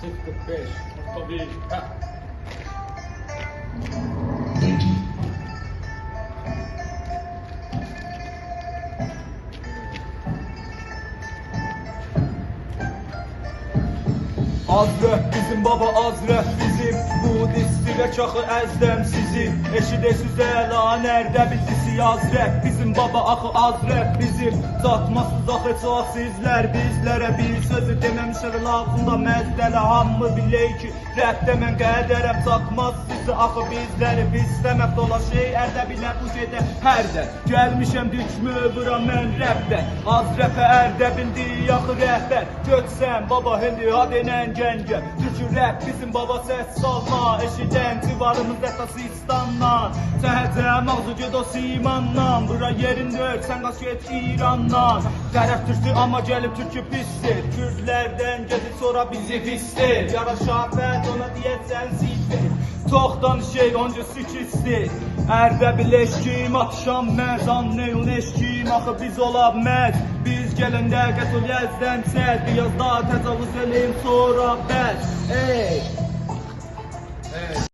0.45. Tabii. Ha. Azraq bizim baba, azraq bizim bu distilə çaxı əzdəm sizi. Eşidəsiz əla nərdə bildisi yazraq bizim baba axı azraq bizim. Satmasız axı çox sizlər bizlərə bir sözü deməmişlər lazımda məzdələ hamı bilək ki rəbdə mən qədərəm satmaz sizi axı bizləri biz istəmək dolaşıq ərdə bilər bu gedə hərdə gəlmişəm düşmü bura mən rəbdə azraqə ərdə bildi yaxı rəhbər götsən baba hindi hadənən gəncə Türkü rəb bizim baba səs salma eşidən civarımız Ətasistandan Səhəcəm ağzı gedo simandan Bura yerində sən qaç get İrandan Tərəf türkü amma gəlib türkü pisdir Kürdlərdən gedib sonra bizi pisdir Yara şafət ona deyəcən zildir Çox danışıq onca sikisdir Ərdə biləşkim atışam məz Anneyun eşkim axı biz olabməz Biz gələndə qətul yəzdən səz Biyazda təcavüz eləyim sonra bəz Ey